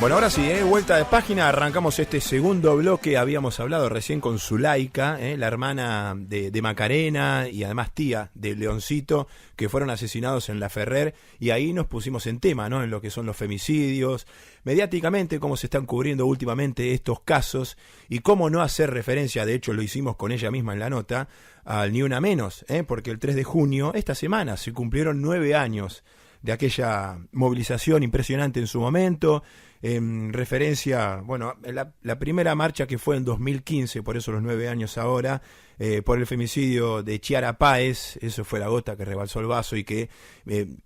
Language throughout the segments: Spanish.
Bueno, ahora sí, vuelta de página, arrancamos este segundo bloque. Habíamos hablado recién con Zulaika, la hermana de Macarena y además tía de Leoncito, que fueron asesinados en La Ferrer, y ahí nos pusimos en tema, ¿no? En lo que son los femicidios, mediáticamente, cómo se están cubriendo últimamente estos casos y cómo no hacer referencia, de hecho lo hicimos con ella misma en la nota, al Ni Una Menos, porque el 3 de junio, esta semana, se cumplieron 9 años de aquella movilización impresionante en su momento, en referencia, bueno, la primera marcha que fue en 2015, por eso los 9 años ahora, por el femicidio de Chiara Páez. Eso fue la gota que rebalsó el vaso y que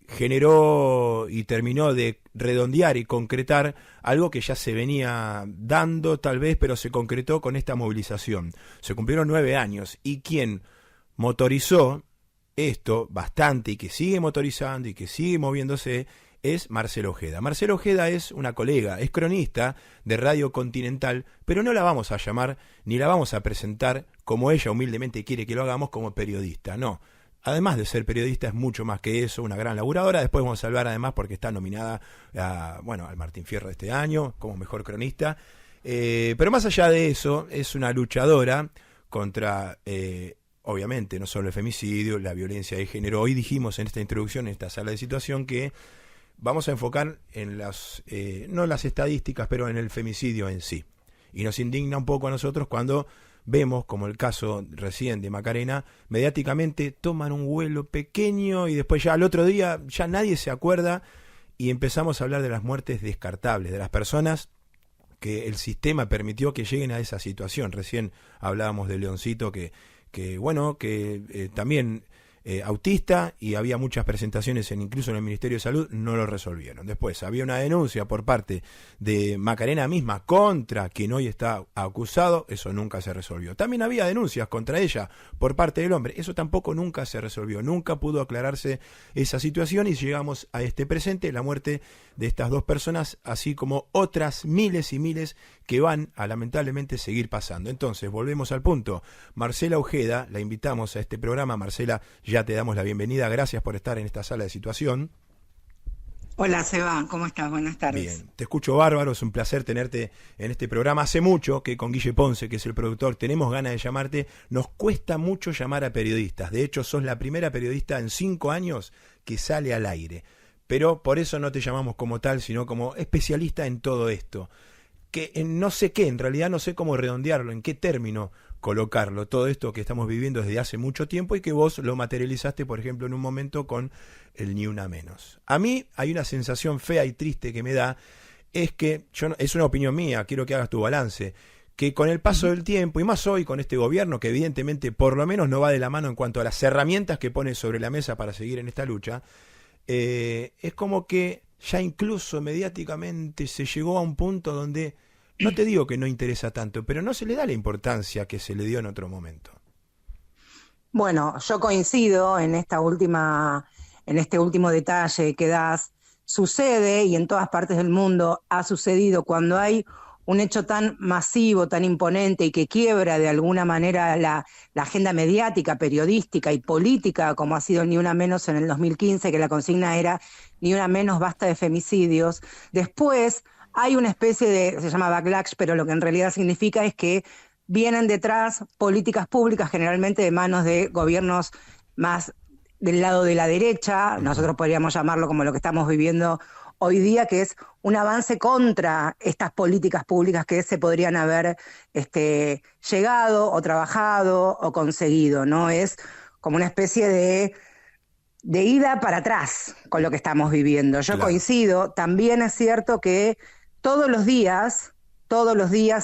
generó y terminó de redondear y concretar algo que ya se venía dando tal vez, pero se concretó con esta movilización. Se cumplieron 9 años y quien motorizó esto bastante y que sigue motorizando y que sigue moviéndose es Marcela Ojeda. Marcela Ojeda es una colega, es cronista de Radio Continental, pero no la vamos a llamar ni la vamos a presentar como ella humildemente quiere que lo hagamos, como periodista, no. Además de ser periodista es mucho más que eso, una gran laburadora. Después vamos a hablar además porque está nominada al Martín Fierro de este año como mejor cronista. Pero más allá de eso, es una luchadora contra... obviamente, no solo el femicidio, la violencia de género. Hoy dijimos en esta introducción, en esta sala de situación, que vamos a enfocar en no las estadísticas, pero en el femicidio en sí. Y nos indigna un poco a nosotros cuando vemos, como el caso recién de Macarena, mediáticamente toman un vuelo pequeño y después ya al otro día ya nadie se acuerda y empezamos a hablar de las muertes descartables, de las personas que el sistema permitió que lleguen a esa situación. Recién hablábamos de Leoncito que también autista, y había muchas presentaciones incluso en el Ministerio de Salud, no lo resolvieron. Después había una denuncia por parte de Macarena misma contra quien hoy está acusado, eso nunca se resolvió. También había denuncias contra ella por parte del hombre, eso tampoco nunca se resolvió, nunca pudo aclararse esa situación y llegamos a este presente, la muerte de estas dos personas, así como otras miles y miles que van a lamentablemente seguir pasando. Entonces, volvemos al punto. Marcela Ojeda, la invitamos a este programa. Marcela, ya te damos la bienvenida. Gracias por estar en esta sala de situación. Hola, Seba, ¿cómo estás? Buenas tardes. Bien, te escucho bárbaro, es un placer tenerte en este programa. Hace mucho que con Guille Ponce, que es el productor, tenemos ganas de llamarte. Nos cuesta mucho llamar a periodistas. De hecho, sos la primera periodista en 5 años que sale al aire. Pero por eso no te llamamos como tal, sino como especialista en todo esto. Que no sé qué, en realidad no sé cómo redondearlo, en qué término colocarlo, todo esto que estamos viviendo desde hace mucho tiempo y que vos lo materializaste, por ejemplo, en un momento con el Ni Una Menos. A mí hay una sensación fea y triste que me da, es que, es una opinión mía, quiero que hagas tu balance, que con el paso del tiempo, y más hoy con este gobierno que evidentemente por lo menos no va de la mano en cuanto a las herramientas que pone sobre la mesa para seguir en esta lucha, es como que ya incluso mediáticamente se llegó a un punto donde, no te digo que no interesa tanto, pero no se le da la importancia que se le dio en otro momento. Bueno, yo coincido en este último detalle que das. Sucede, y en todas partes del mundo ha sucedido, cuando hay un hecho tan masivo, tan imponente y que quiebra de alguna manera la agenda mediática, periodística y política, como ha sido Ni Una Menos en el 2015, que la consigna era Ni Una Menos, basta de femicidios. Después hay una especie se llama backlash, pero lo que en realidad significa es que vienen detrás políticas públicas, generalmente de manos de gobiernos más del lado de la derecha, nosotros podríamos llamarlo como lo que estamos viviendo hoy día, que es un avance contra estas políticas públicas que se podrían haber llegado o trabajado o conseguido, ¿no? Es como una especie de ida para atrás con lo que estamos viviendo. Yo coincido, también es cierto que todos los días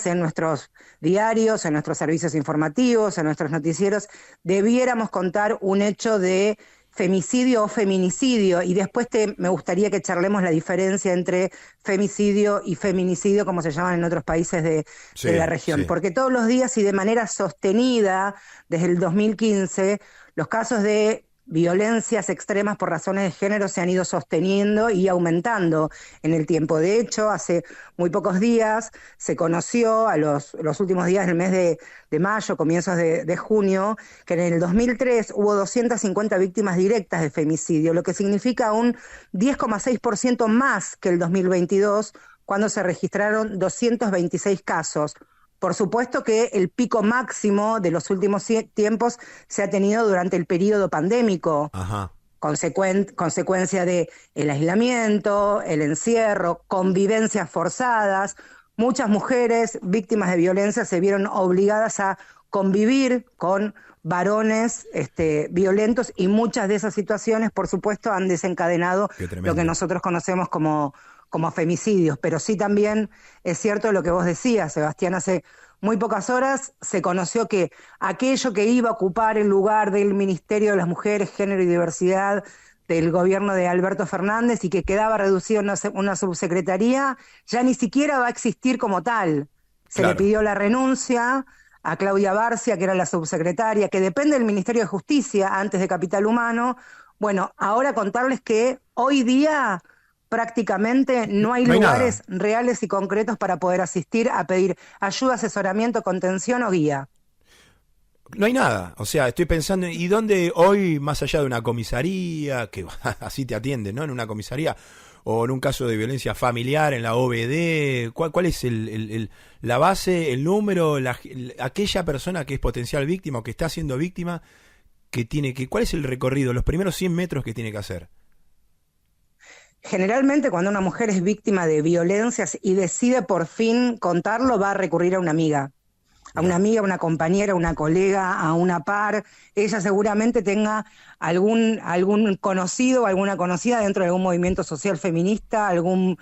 en nuestros diarios, en nuestros servicios informativos, en nuestros noticieros, debiéramos contar un hecho de femicidio o feminicidio, y después me gustaría que charlemos la diferencia entre femicidio y feminicidio, como se llaman en otros países de la región. Porque todos los días y de manera sostenida, desde el 2015, los casos de violencias extremas por razones de género se han ido sosteniendo y aumentando en el tiempo. De hecho, hace muy pocos días se conoció, a los últimos días del mes de mayo, comienzos de junio, que en el 2003 hubo 250 víctimas directas de femicidio, lo que significa un 10,6% más que el 2022, cuando se registraron 226 casos. Por supuesto que el pico máximo de los últimos tiempos se ha tenido durante el periodo pandémico, consecuencia de el aislamiento, el encierro, convivencias forzadas. Muchas mujeres víctimas de violencia se vieron obligadas a convivir con varones violentos, y muchas de esas situaciones, por supuesto, han desencadenado lo que nosotros conocemos como femicidios. Pero sí, también es cierto lo que vos decías, Sebastián, hace muy pocas horas se conoció que aquello que iba a ocupar el lugar del Ministerio de las Mujeres, Género y Diversidad del gobierno de Alberto Fernández, y que quedaba reducido a una subsecretaría, ya ni siquiera va a existir como tal. Se le pidió la renuncia a Claudia Barcia, que era la subsecretaria, que depende del Ministerio de Justicia, antes de Capital Humano. Bueno, ahora contarles que hoy día prácticamente no hay lugares reales y concretos para poder asistir a pedir ayuda, asesoramiento, contención o guía. No hay nada, o sea, estoy pensando, ¿y dónde hoy, más allá de una comisaría, que así te atienden, ¿no? En una comisaría, o en un caso de violencia familiar, en la OBD, ¿cuál es la base, el número, aquella persona que es potencial víctima o que está siendo víctima, ¿cuál es el recorrido, los primeros 100 metros que tiene que hacer? Generalmente, cuando una mujer es víctima de violencias y decide por fin contarlo, va a recurrir a una amiga, una compañera, una colega, a una par. Ella seguramente tenga algún conocido o alguna conocida dentro de algún movimiento social feminista, algún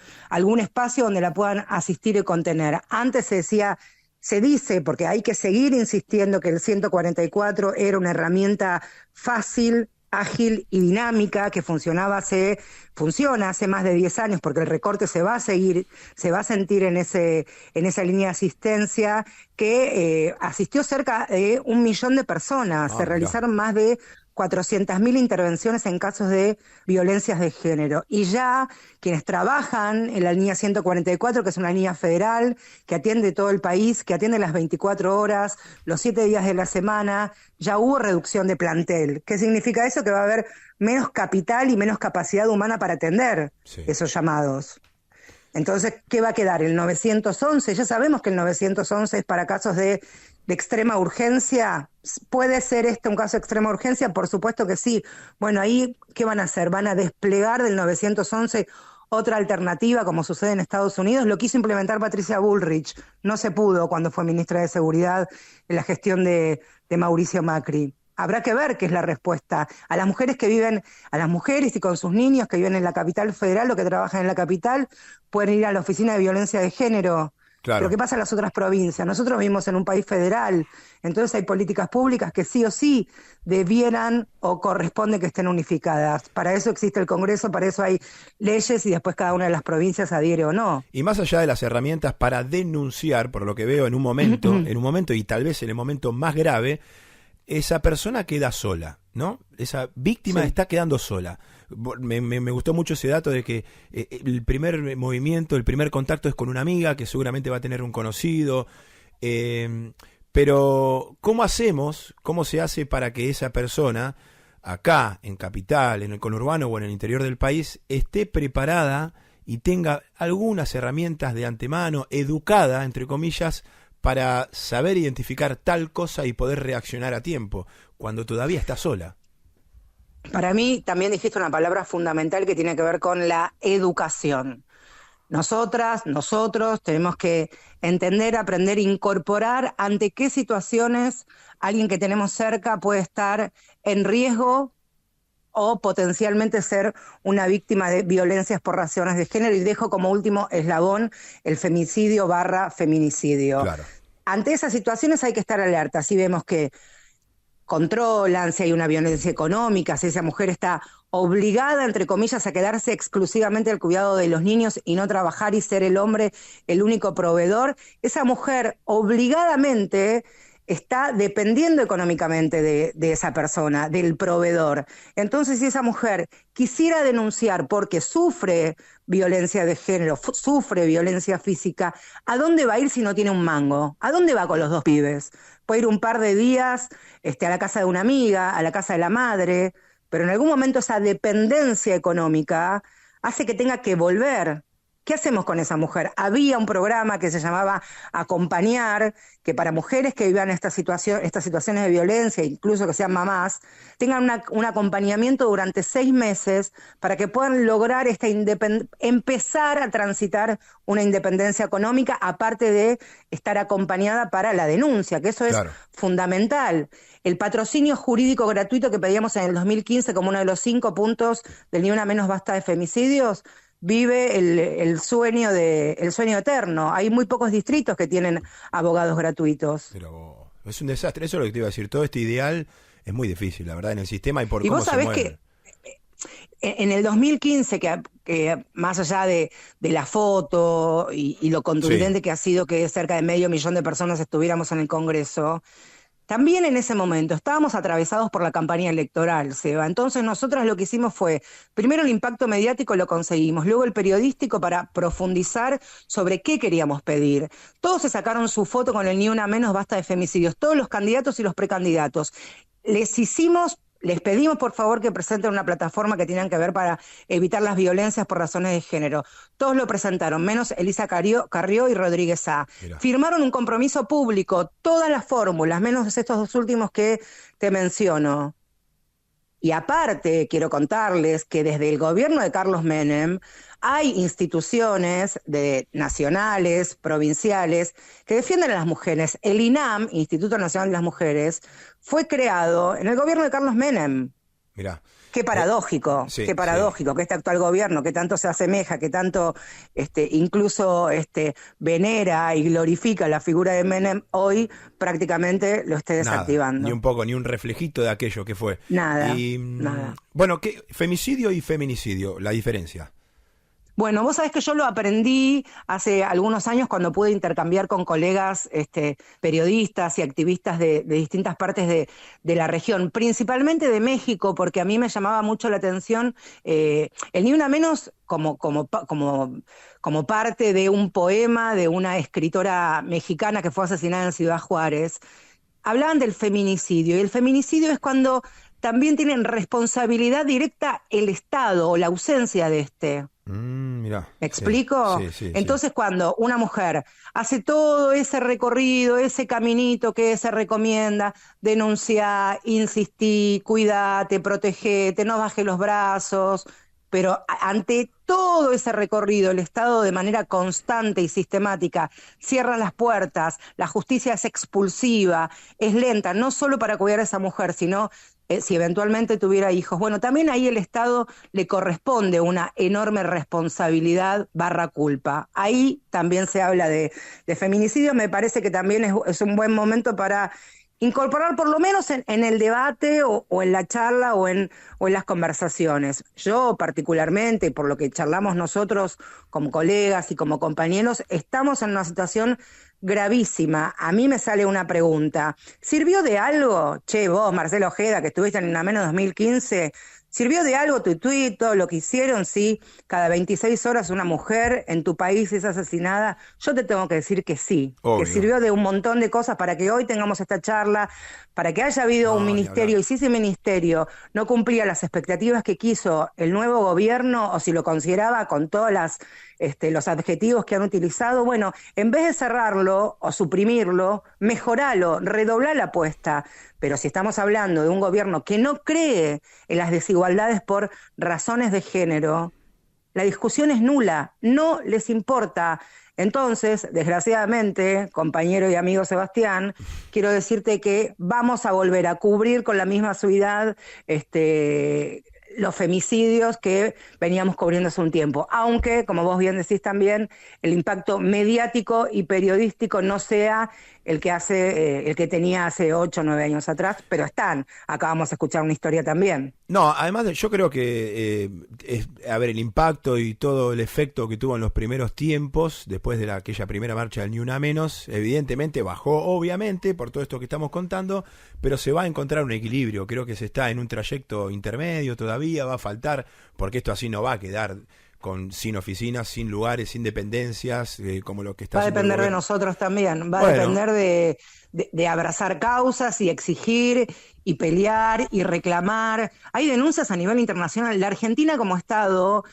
espacio donde la puedan asistir y contener. Antes se dice, porque hay que seguir insistiendo, que el 144 era una herramienta fácil, ágil y dinámica, que funciona hace más de 10 años, porque el recorte se va a sentir en esa línea de asistencia, que asistió cerca de 1 millón de personas. Se realizaron más de 400.000 intervenciones en casos de violencias de género. Y ya quienes trabajan en la línea 144, que es una línea federal que atiende todo el país, que atiende las 24 horas, los 7 días de la semana, ya hubo reducción de plantel. ¿Qué significa eso? Que va a haber menos capital y menos capacidad humana para atender esos llamados. Entonces, ¿qué va a quedar? ¿El 911? Ya sabemos que el 911 es para casos de extrema urgencia. ¿Puede ser un caso de extrema urgencia? Por supuesto que sí. Bueno, ahí, ¿qué van a hacer? ¿Van a desplegar del 911 otra alternativa, como sucede en Estados Unidos? Lo quiso implementar Patricia Bullrich. No se pudo cuando fue ministra de Seguridad en la gestión de Mauricio Macri. Habrá que ver qué es la respuesta. A las mujeres y con sus niños que viven en la capital federal o que trabajan en la capital, pueden ir a la oficina de violencia de género. Claro. Pero ¿qué pasa en las otras provincias? Nosotros vivimos en un país federal, entonces hay políticas públicas que sí o sí debieran o corresponde que estén unificadas. Para eso existe el Congreso, para eso hay leyes, y después cada una de las provincias adhiere o no. Y más allá de las herramientas para denunciar, por lo que veo en un momento y tal vez en el momento más grave, esa persona queda sola, ¿no? Esa víctima está quedando sola. Me gustó mucho ese dato de que el primer movimiento, el primer contacto es con una amiga que seguramente va a tener un conocido. Pero ¿cómo se hace para que esa persona acá en Capital, en el conurbano o en el interior del país esté preparada y tenga algunas herramientas de antemano, educada, entre comillas, para saber identificar tal cosa y poder reaccionar a tiempo, cuando todavía está sola? Para mí también dijiste una palabra fundamental que tiene que ver con la educación. Nosotros tenemos que entender, aprender, incorporar ante qué situaciones alguien que tenemos cerca puede estar en riesgo o potencialmente ser una víctima de violencias por razones de género. Y dejo como último eslabón el femicidio/feminicidio. Claro. Ante esas situaciones hay que estar alerta. Si vemos que controlan, si hay una violencia económica, si esa mujer está obligada, entre comillas, a quedarse exclusivamente al cuidado de los niños y no trabajar y ser el hombre el único proveedor, esa mujer obligadamente está dependiendo económicamente de esa persona, del proveedor. Entonces, si esa mujer quisiera denunciar porque sufre violencia de género, sufre violencia física, ¿a dónde va a ir si no tiene un mango? ¿A dónde va con los 2 pibes? Puede ir un par de días a la casa de una amiga, a la casa de la madre, pero en algún momento esa dependencia económica hace que tenga que volver ¿Qué hacemos con esa mujer? Había un programa que se llamaba Acompañar, que para mujeres que vivan estas situaciones de violencia, incluso que sean mamás, tengan un acompañamiento durante 6 meses para que puedan lograr empezar a transitar una independencia económica, aparte de estar acompañada para la denuncia, que eso es fundamental. El patrocinio jurídico gratuito que pedíamos en el 2015 como uno de los 5 puntos del Ni Una Menos Basta de Femicidios, vive el sueño eterno. Hay muy pocos distritos que tienen abogados gratuitos. Pero es un desastre, eso es lo que te iba a decir. Todo este ideal es muy difícil, la verdad, en el sistema y por cómo se mueve. Y vos sabés que en el 2015, que más allá de la foto y lo contundente que ha sido que cerca de 500.000 de personas estuviéramos en el Congreso, también en ese momento estábamos atravesados por la campaña electoral, Seba. Entonces nosotros lo que hicimos fue, primero el impacto mediático lo conseguimos, luego el periodístico para profundizar sobre qué queríamos pedir. Todos se sacaron su foto con el Ni Una Menos Basta de Femicidios, todos los candidatos y los precandidatos. Les pedimos por favor que presenten una plataforma que tengan que ver para evitar las violencias por razones de género. Todos lo presentaron, menos Elisa Carrió y Rodríguez A. Mirá. Firmaron un compromiso público, todas las fórmulas, menos estos 2 últimos que te menciono. Y aparte, quiero contarles que desde el gobierno de Carlos Menem hay instituciones nacionales, provinciales, que defienden a las mujeres. El INAM, Instituto Nacional de las Mujeres, fue creado en el gobierno de Carlos Menem. Mirá. Qué paradójico, que este actual gobierno, que tanto se asemeja, que tanto incluso venera y glorifica la figura de Menem, hoy prácticamente lo esté desactivando. Nada, ni un reflejito de aquello que fue. Nada. Bueno, ¿qué femicidio y feminicidio? La diferencia. Bueno, vos sabés que yo lo aprendí hace algunos años cuando pude intercambiar con colegas periodistas y activistas de distintas partes de la región, principalmente de México, porque a mí me llamaba mucho la atención el Ni Una Menos como parte de un poema de una escritora mexicana que fue asesinada en Ciudad Juárez. Hablaban del feminicidio, y el feminicidio es cuando también tienen responsabilidad directa el Estado o la ausencia de este. Mirá, ¿Me explico? Sí, Entonces, cuando una mujer hace todo ese recorrido, ese caminito que se recomienda, denunciar, insistir, cuidate, protegete, no bajes los brazos, pero ante todo ese recorrido, el Estado de manera constante y sistemática cierra las puertas, la justicia es expulsiva, es lenta, no solo para cuidar a esa mujer, sino si eventualmente tuviera hijos. Bueno, también ahí el Estado le corresponde una enorme responsabilidad / culpa. Ahí también se habla de feminicidio, me parece que también es un buen momento para incorporar por lo menos en el debate o en la charla o en las conversaciones. Yo particularmente, por lo que charlamos nosotros como colegas y como compañeros, estamos en una situación gravísima. A mí me sale una pregunta. ¿Sirvió de algo? Che, vos, Marcelo Ojeda, que estuviste en Una Menos 2015, ¿sirvió de algo tu tuit, todo lo que hicieron? Sí, cada 26 horas una mujer en tu país es asesinada. Yo te tengo que decir que sí, obvio, que sirvió de un montón de cosas para que hoy tengamos esta charla, para que haya habido un ministerio, y si ese ministerio no cumplía las expectativas que quiso el nuevo gobierno, o si lo consideraba con todas los adjetivos que han utilizado, bueno, en vez de cerrarlo o suprimirlo, mejoralo, redoblá la apuesta. Pero si estamos hablando de un gobierno que no cree en las desigualdades por razones de género, la discusión es nula, no les importa. Entonces, desgraciadamente, compañero y amigo Sebastián, quiero decirte que vamos a volver a cubrir con la misma asiduidad los femicidios que veníamos cubriendo hace un tiempo, aunque, como vos bien decís también, el impacto mediático y periodístico no sea el que tenía hace 8 o 9 años atrás, pero acabamos de escuchar una historia también. No, además yo creo que el impacto y todo el efecto que tuvo en los primeros tiempos, después de aquella primera marcha del Ni Una Menos, evidentemente bajó, obviamente, por todo esto que estamos contando, pero se va a encontrar un equilibrio. Creo que se está en un trayecto intermedio, todavía va a faltar, porque esto así no va a quedar sin oficinas, sin lugares, sin dependencias, como lo que está haciendo. Va a depender de nosotros también, a depender de abrazar causas y exigir y pelear y reclamar. Hay denuncias a nivel internacional. La Argentina como Estado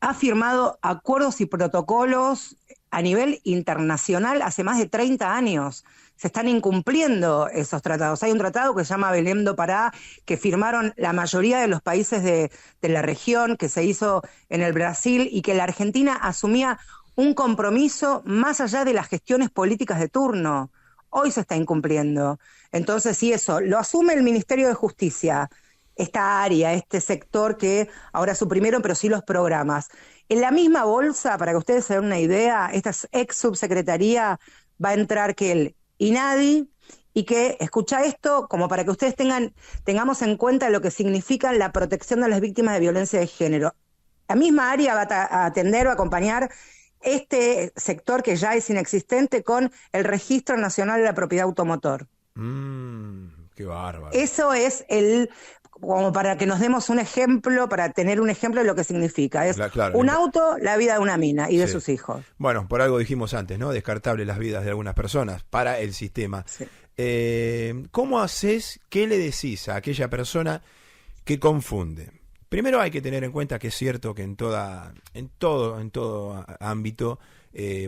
ha firmado acuerdos y protocolos a nivel internacional hace más de 30 años. Se están incumpliendo esos tratados. Hay un tratado que se llama Belém do Pará, que firmaron la mayoría de los países de la región, que se hizo en el Brasil y que la Argentina asumía un compromiso más allá de las gestiones políticas de turno. Hoy se está incumpliendo. Entonces, si eso lo asume el Ministerio de Justicia, esta área, este sector que ahora suprimieron, pero sí los programas. En la misma bolsa, para que ustedes se den una idea, esta ex subsecretaría va a entrar que el INADI y que, escucha esto, como para que ustedes tengamos en cuenta lo que significa la protección de las víctimas de violencia de género. La misma área va a atender o acompañar este sector que ya es inexistente con el Registro Nacional de la Propiedad Automotor. Qué bárbaro. Eso es como para que nos demos un ejemplo, para tener un ejemplo de lo que significa. Es claro, un auto, la vida de una mina y de sus hijos. Bueno, por algo dijimos antes, ¿no? Descartable las vidas de algunas personas para el sistema. Sí. ¿Cómo haces, qué le decís a aquella persona que confunde? Primero hay que tener en cuenta que es cierto que en todo ámbito,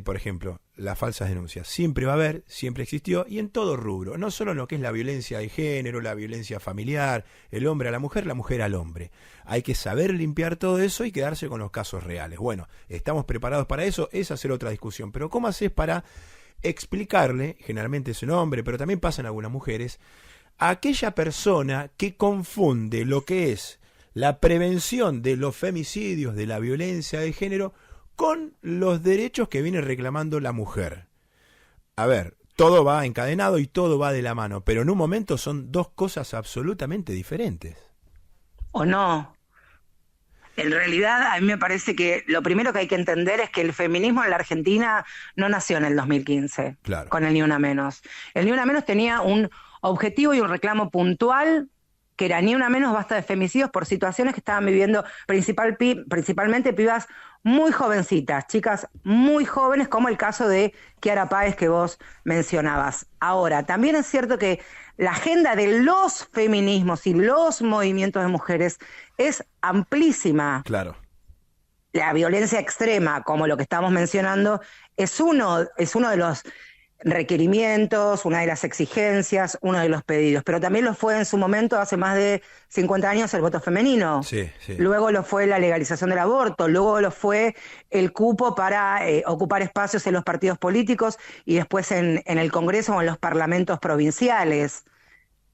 por ejemplo, las falsas denuncias siempre va a haber, siempre existió, y en todo rubro, no solo en lo que es la violencia de género, la violencia familiar, el hombre a la mujer al hombre. Hay que saber limpiar todo eso y quedarse con los casos reales. Bueno, ¿estamos preparados para eso? Es hacer otra discusión, pero ¿cómo haces para explicarle, generalmente es un hombre, pero también pasa en algunas mujeres, a aquella persona que confunde lo que es la prevención de los femicidios, de la violencia de género, con los derechos que viene reclamando la mujer? A ver, todo va encadenado y todo va de la mano, pero en un momento son dos cosas absolutamente diferentes. ¿O no? En realidad, a mí me parece que lo primero que hay que entender es que el feminismo en la Argentina no nació en el 2015, claro, con el Ni Una Menos. El Ni Una Menos tenía un objetivo y un reclamo puntual, que era ni una menos basta de femicidios por situaciones que estaban viviendo principalmente pibas muy jovencitas, chicas muy jóvenes, como el caso de Kiara Páez que vos mencionabas. Ahora, también es cierto que la agenda de los feminismos y los movimientos de mujeres es amplísima. Claro. La violencia extrema, como lo que estamos mencionando, es uno de los requerimientos, una de las exigencias, uno de los pedidos, pero también lo fue en su momento, hace más de 50 años, el voto femenino. Sí. Luego lo fue la legalización del aborto, luego lo fue el cupo para ocupar espacios en los partidos políticos y después en el Congreso o en los parlamentos provinciales.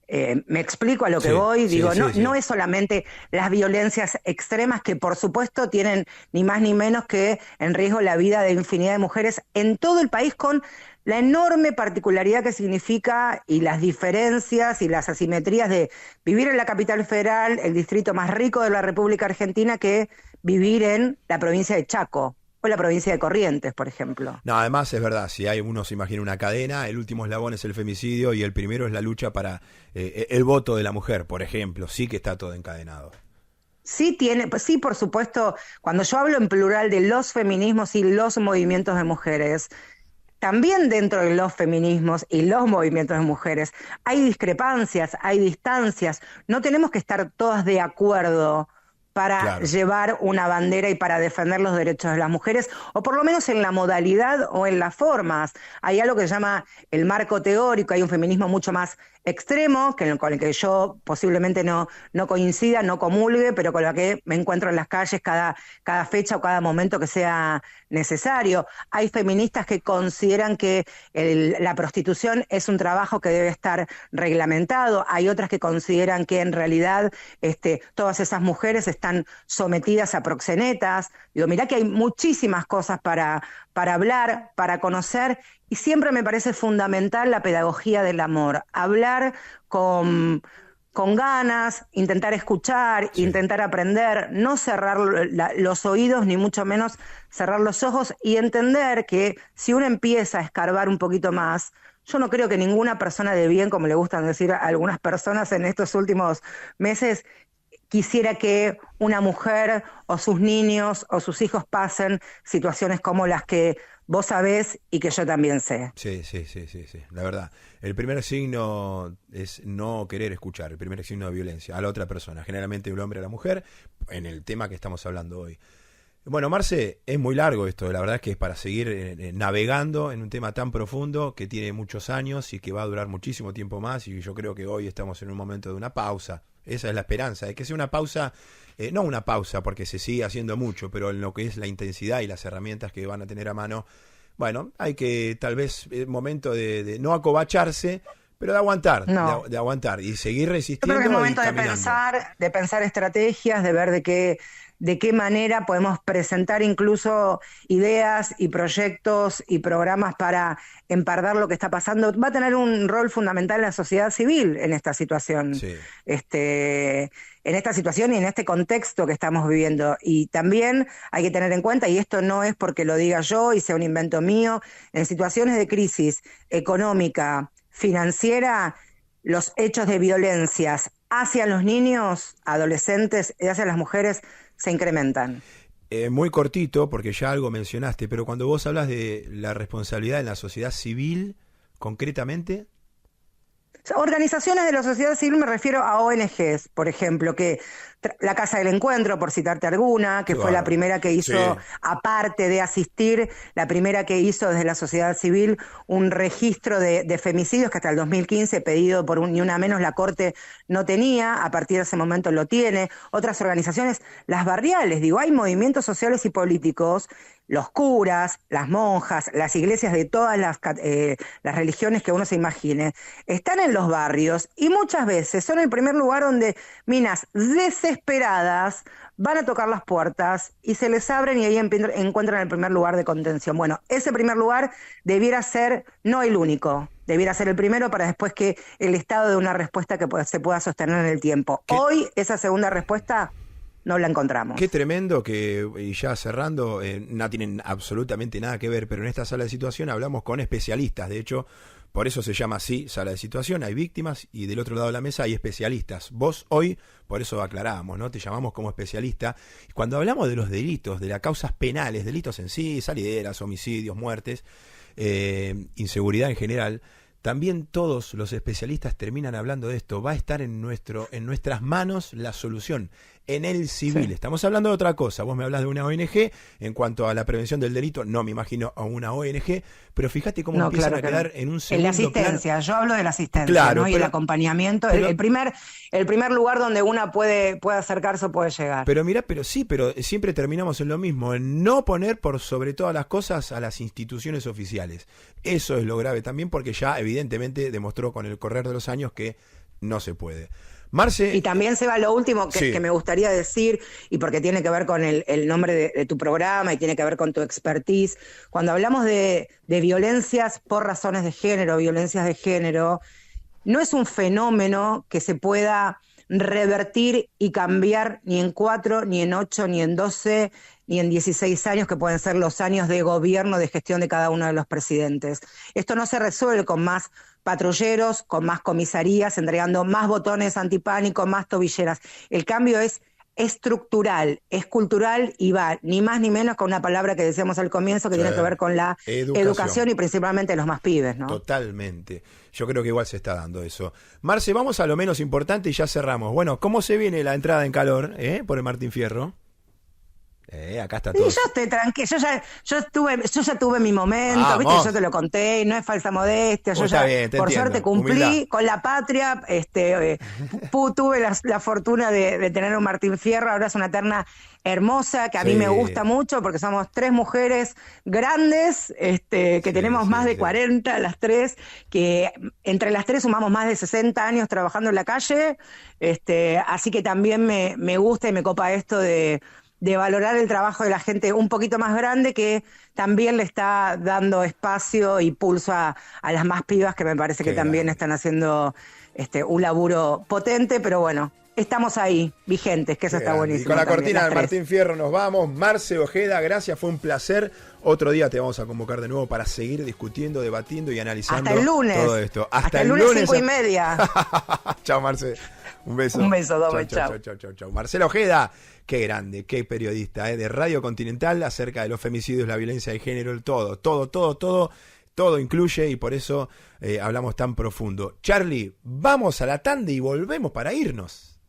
Me explico a lo que voy, digo, no es solamente las violencias extremas que por supuesto tienen ni más ni menos que en riesgo la vida de infinidad de mujeres en todo el país, con la enorme particularidad que significa y las diferencias y las asimetrías de vivir en la capital federal, el distrito más rico de la República Argentina, que vivir en la provincia de Chaco o la provincia de Corrientes, por ejemplo. No, además es verdad, si uno se imagina una cadena, el último eslabón es el femicidio y el primero es la lucha para el voto de la mujer, por ejemplo, sí que está todo encadenado. Sí, por supuesto, cuando yo hablo en plural de los feminismos y los movimientos de mujeres, también dentro de los feminismos y los movimientos de mujeres hay discrepancias, hay distancias, no tenemos que estar todas de acuerdo para llevar una bandera y para defender los derechos de las mujeres, o por lo menos en la modalidad o en las formas. Hay algo que se llama el marco teórico, hay un feminismo mucho más extremo, con el que yo posiblemente no coincida, no comulgue, pero con lo que me encuentro en las calles cada fecha o cada momento que sea necesario. Hay feministas que consideran que la prostitución es un trabajo que debe estar reglamentado, hay otras que consideran que en realidad todas esas mujeres están sometidas a proxenetas. Digo, mirá que hay muchísimas cosas para hablar, para conocer, y siempre me parece fundamental la pedagogía del amor, hablar con ganas, intentar escuchar, intentar aprender, no cerrar los oídos, ni mucho menos cerrar los ojos, y entender que si uno empieza a escarbar un poquito más, yo no creo que ninguna persona de bien, como le gustan decir a algunas personas en estos últimos meses, quisiera que una mujer o sus niños o sus hijos pasen situaciones como las que vos sabés y que yo también sé. Sí, la verdad. El primer signo es no querer escuchar, el primer signo de violencia a la otra persona, generalmente el hombre a la mujer, en el tema que estamos hablando hoy. Bueno, Marce, es muy largo esto, la verdad es que es para seguir navegando en un tema tan profundo que tiene muchos años y que va a durar muchísimo tiempo más, y yo creo que hoy estamos en un momento de una pausa. Esa es la esperanza, de que sea una pausa, no una pausa porque se sigue haciendo mucho, pero en lo que es la intensidad y las herramientas que van a tener a mano, bueno, hay que tal vez, es momento de no acobacharse, pero de aguantar, No. de aguantar y seguir Yo resistiendo creo que es y momento caminando. de pensar estrategias, de ver de qué manera podemos presentar incluso ideas y proyectos y programas para empardar lo que está pasando. Va a tener un rol fundamental la sociedad civil en esta situación, Sí. en esta situación y en este contexto que estamos viviendo. Y también hay que tener en cuenta, y esto no es porque lo diga yo y sea un invento mío, en situaciones de crisis económica, financiera, los hechos de violencias hacia los niños, adolescentes y hacia las mujeres se incrementan. Muy cortito, porque ya algo mencionaste, pero cuando vos hablas de la responsabilidad en la sociedad civil, concretamente, Organizaciones de la sociedad civil, me refiero a ONGs, por ejemplo, que la Casa del Encuentro, por citarte alguna, que qué fue la bárbaro. primera que Sí, hizo, aparte de asistir, la primera que hizo desde la sociedad civil un registro de femicidios que hasta el 2015, pedido por Ni Una Menos, la Corte no tenía, a partir de ese momento lo tiene. Otras organizaciones, las barriales, digo, hay movimientos sociales y políticos, los curas, las monjas, las iglesias de todas las religiones que uno se imagine, están en los barrios y muchas veces son el primer lugar donde minas desesperadas van a tocar las puertas y se les abren y ahí encuentran el primer lugar de contención. Bueno, ese primer lugar debiera ser no el único, debiera ser el primero para después que el Estado dé una respuesta que se pueda sostener en el tiempo. qué, Hoy esa segunda respuesta no la qué encontramos. tremendo que, y ya cerrando, no tienen absolutamente nada que ver, pero en esta sala de situación hablamos con especialistas, de hecho, por eso se llama así, sala de situación, hay víctimas y del otro lado de la mesa hay especialistas. Vos hoy, por eso aclaramos, ¿no? Te llamamos como especialista. Y cuando hablamos de los delitos, de las causas penales, delitos en sí, salideras, homicidios, muertes, inseguridad en general, también todos los especialistas terminan hablando de esto. Va a estar en nuestras manos la solución, en el civil. Sí. Estamos hablando de otra cosa. Vos me hablas de una ONG, en cuanto a la prevención del delito, no me imagino a una ONG, pero fíjate cómo No, empiezan claro a que quedar no. en un En la segundo plano. asistencia, yo hablo de la asistencia, Claro, ¿no? Y el acompañamiento, pero, el primer lugar donde una puede acercarse o puede llegar. pero mirá, pero siempre terminamos en lo mismo, en no poner por sobre todas las cosas a las instituciones oficiales. Eso es lo grave también, porque ya evidentemente demostró con el correr de los años que no se puede. Marce, Y también, Seba, lo último sí, que me gustaría decir, y porque tiene que ver con el nombre de tu programa y tiene que ver con tu expertise, cuando hablamos de violencias por razones de género, violencias de género, no es un fenómeno que se pueda revertir y cambiar ni en 4, ni en 8, ni en 12, ni en 16 años, que pueden ser los años de gobierno, de gestión de cada uno de los presidentes. Esto no se resuelve con más patrulleros, con más comisarías, entregando más botones antipánico, más tobilleras. El cambio es estructural, es cultural y va ni más ni menos con una palabra que decíamos al comienzo que sí, tiene que ver con la educación y principalmente los más pibes, ¿no? totalmente. Yo creo que igual se está dando eso. Marce, vamos a lo menos importante y ya cerramos. Bueno, ¿cómo se viene la entrada en calor por el Martín Fierro? Acá está Y todo. yo estoy tranquila, yo ya tuve mi momento, Vamos. viste, yo te lo conté, y no es falsa modestia, yo Está ya bien, te por entiendo. suerte cumplí Humildad. con la patria, tuve la fortuna de tener un Martín Fierro, ahora es una terna hermosa, que a mí Sí. me gusta mucho, porque somos 3 mujeres grandes, que Sí, tenemos sí, más de sí. 40, las 3, que entre las 3 sumamos más de 60 años trabajando en la calle, así que también me gusta y me copa esto de valorar el trabajo de la gente un poquito más grande, que también le está dando espacio y pulso a las más pibas, que me parece Qué que también grande. están haciendo un laburo potente, pero bueno, estamos ahí, vigentes, que eso Qué está grande. buenísimo. Y con la también, cortina las del 3. Martín Fierro nos vamos. Marce Ojeda, gracias, fue un placer. Otro día te vamos a convocar de nuevo para seguir discutiendo, debatiendo y analizando Hasta el lunes. todo esto. Hasta el lunes 5:30. Chao, Marce. Un beso. Un beso, Domi, chau. Marcela Ojeda, qué grande, qué periodista, de Radio Continental, acerca de los femicidios, la violencia de género, el todo incluye, y por eso hablamos tan profundo. Charlie, vamos a la tanda y volvemos para irnos.